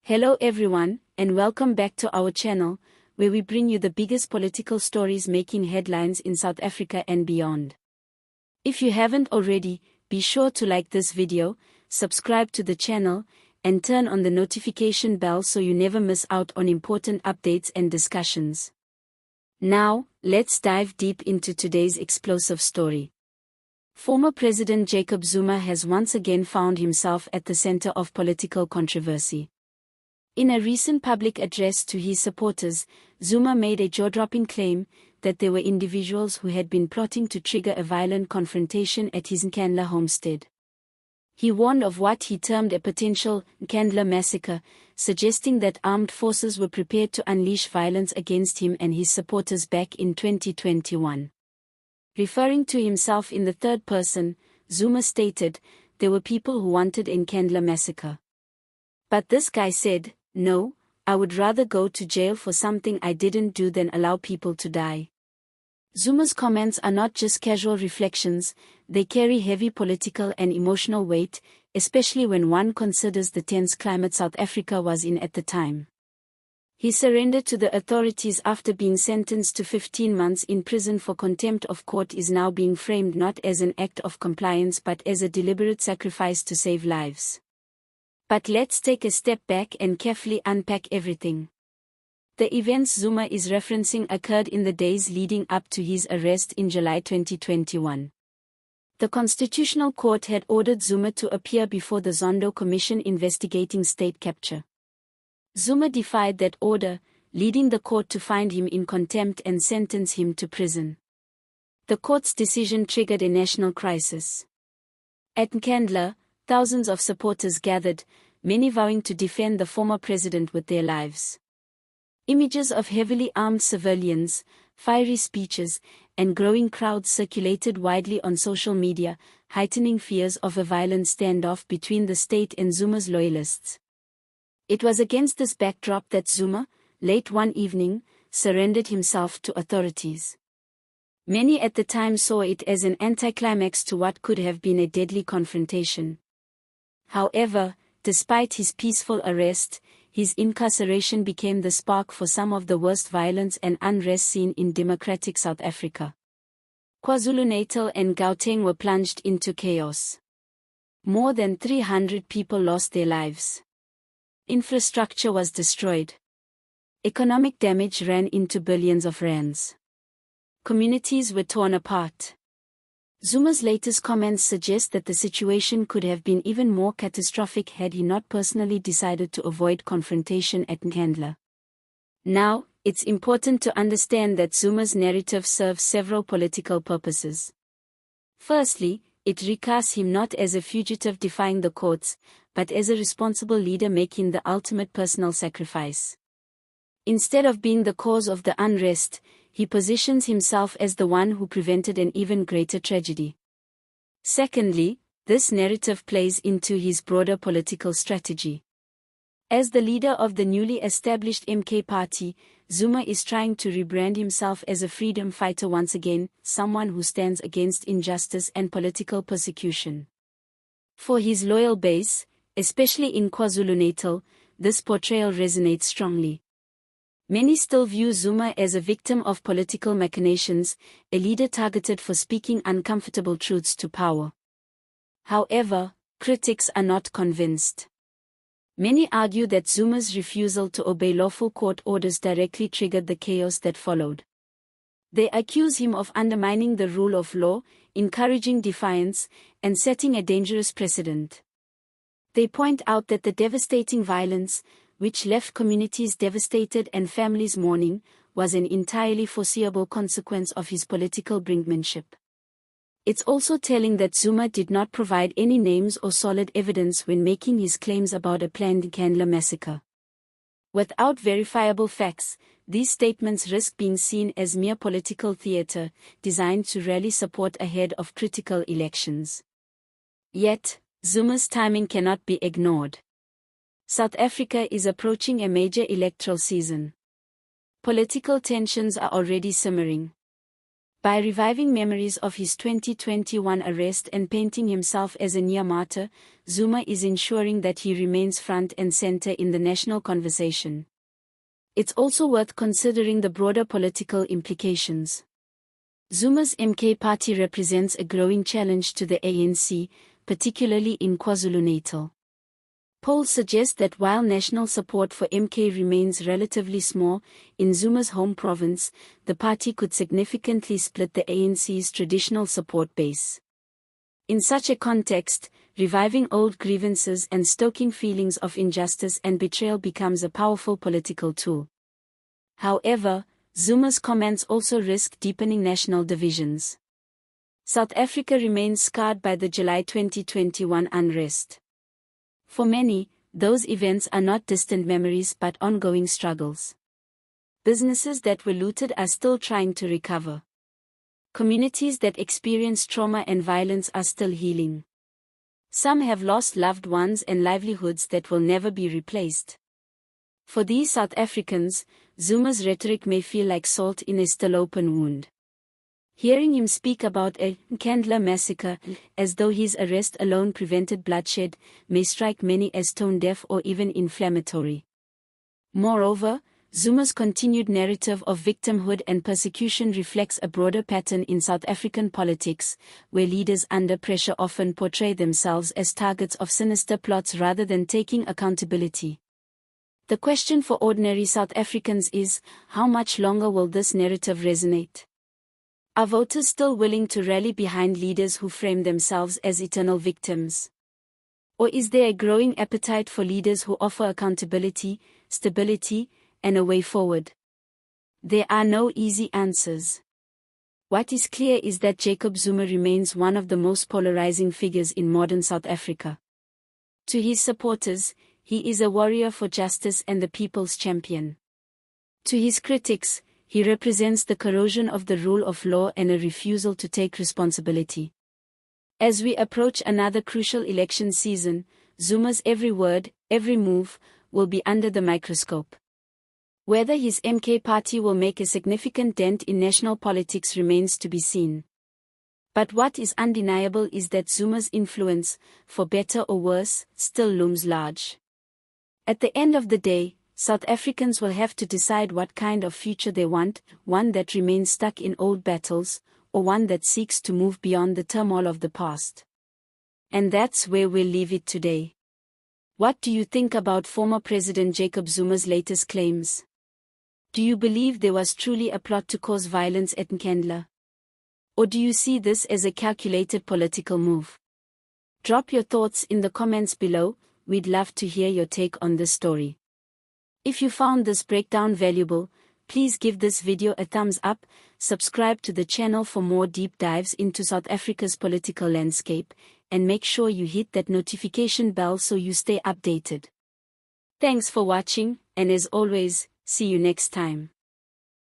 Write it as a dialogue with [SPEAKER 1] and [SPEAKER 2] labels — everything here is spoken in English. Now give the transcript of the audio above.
[SPEAKER 1] Hello everyone, and welcome back to our channel, where we bring you the biggest political stories making headlines in South Africa and beyond. If you haven't already, be sure to like this video, subscribe to the channel, and turn on the notification bell so you never miss out on important updates and discussions. Now, let's dive deep into today's explosive story. Former President Jacob Zuma has once again found himself at the center of political controversy. In a recent public address to his supporters, Zuma made a jaw-dropping claim that there were individuals who had been plotting to trigger a violent confrontation at his Nkandla homestead. He warned of what he termed a potential Nkandla Massacre, suggesting that armed forces were prepared to unleash violence against him and his supporters back in 2021. Referring to himself in the third person, Zuma stated, "There were people who wanted a Nkandla Massacre. But this guy said, no, I would rather go to jail for something I didn't do than allow people to die." Zuma's comments are not just casual reflections, they carry heavy political and emotional weight, especially when one considers the tense climate South Africa was in at the time. He surrendered to the authorities after being sentenced to 15 months in prison for contempt of court is now being framed not as an act of compliance but as a deliberate sacrifice to save lives. But let's take a step back and carefully unpack everything. The events Zuma is referencing occurred in the days leading up to his arrest in July 2021. The Constitutional Court had ordered Zuma to appear before the Zondo Commission investigating state capture. Zuma defied that order, leading the court to find him in contempt and sentence him to prison. The court's decision triggered a national crisis. At Nkandla, thousands of supporters gathered, many vowing to defend the former president with their lives. Images of heavily armed civilians, fiery speeches, and growing crowds circulated widely on social media, heightening fears of a violent standoff between the state and Zuma's loyalists. It was against this backdrop that Zuma, late one evening, surrendered himself to authorities. Many at the time saw it as an anticlimax to what could have been a deadly confrontation. However, despite his peaceful arrest, his incarceration became the spark for some of the worst violence and unrest seen in democratic South Africa. KwaZulu-Natal and Gauteng were plunged into chaos. More than 300 people lost their lives. Infrastructure was destroyed. Economic damage ran into billions of rands. Communities were torn apart. Zuma's latest comments suggest that the situation could have been even more catastrophic had he not personally decided to avoid confrontation at Nkandla. Now, it's important to understand that Zuma's narrative serves several political purposes. Firstly, it recasts him not as a fugitive defying the courts, but as a responsible leader making the ultimate personal sacrifice. Instead of being the cause of the unrest, he positions himself as the one who prevented an even greater tragedy. Secondly, this narrative plays into his broader political strategy. As the leader of the newly established MK party, Zuma is trying to rebrand himself as a freedom fighter once again, someone who stands against injustice and political persecution. For his loyal base, especially in KwaZulu-Natal, this portrayal resonates strongly. Many still view Zuma as a victim of political machinations, a leader targeted for speaking uncomfortable truths to power. However, critics are not convinced. Many argue that Zuma's refusal to obey lawful court orders directly triggered the chaos that followed. They accuse him of undermining the rule of law, encouraging defiance, and setting a dangerous precedent. They point out that the devastating violence, which left communities devastated and families mourning, was an entirely foreseeable consequence of his political brinkmanship. It's also telling that Zuma did not provide any names or solid evidence when making his claims about a planned Nkandla massacre. Without verifiable facts, these statements risk being seen as mere political theater, designed to rally support ahead of critical elections. Yet, Zuma's timing cannot be ignored. South Africa is approaching a major electoral season. Political tensions are already simmering. By reviving memories of his 2021 arrest and painting himself as a near martyr, Zuma is ensuring that he remains front and center in the national conversation. It's also worth considering the broader political implications. Zuma's MK party represents a growing challenge to the ANC, particularly in KwaZulu-Natal. Polls suggest that while national support for MK remains relatively small, in Zuma's home province, the party could significantly split the ANC's traditional support base. In such a context, reviving old grievances and stoking feelings of injustice and betrayal becomes a powerful political tool. However, Zuma's comments also risk deepening national divisions. South Africa remains scarred by the July 2021 unrest. For many, those events are not distant memories but ongoing struggles. Businesses that were looted are still trying to recover. Communities that experienced trauma and violence are still healing. Some have lost loved ones and livelihoods that will never be replaced. For these South Africans, Zuma's rhetoric may feel like salt in a still open wound. Hearing him speak about a Nkandla Massacre, as though his arrest alone prevented bloodshed, may strike many as tone-deaf or even inflammatory. Moreover, Zuma's continued narrative of victimhood and persecution reflects a broader pattern in South African politics, where leaders under pressure often portray themselves as targets of sinister plots rather than taking accountability. The question for ordinary South Africans is, how much longer will this narrative resonate? Are voters still willing to rally behind leaders who frame themselves as eternal victims? Or is there a growing appetite for leaders who offer accountability, stability, and a way forward? There are no easy answers. What is clear is that Jacob Zuma remains one of the most polarizing figures in modern South Africa. To his supporters, he is a warrior for justice and the people's champion. To his critics, he represents the corrosion of the rule of law and a refusal to take responsibility. As we approach another crucial election season, Zuma's every word, every move, will be under the microscope. Whether his MK party will make a significant dent in national politics remains to be seen. But what is undeniable is that Zuma's influence, for better or worse, still looms large. At the end of the day, South Africans will have to decide what kind of future they want, one that remains stuck in old battles, or one that seeks to move beyond the turmoil of the past. And that's where we'll leave it today. What do you think about former President Jacob Zuma's latest claims? Do you believe there was truly a plot to cause violence at Nkandla? Or do you see this as a calculated political move? Drop your thoughts in the comments below. We'd love to hear your take on this story. If you found this breakdown valuable, please give this video a thumbs up, subscribe to the channel for more deep dives into South Africa's political landscape, and make sure you hit that notification bell so you stay updated. Thanks for watching, and as always, see you next time.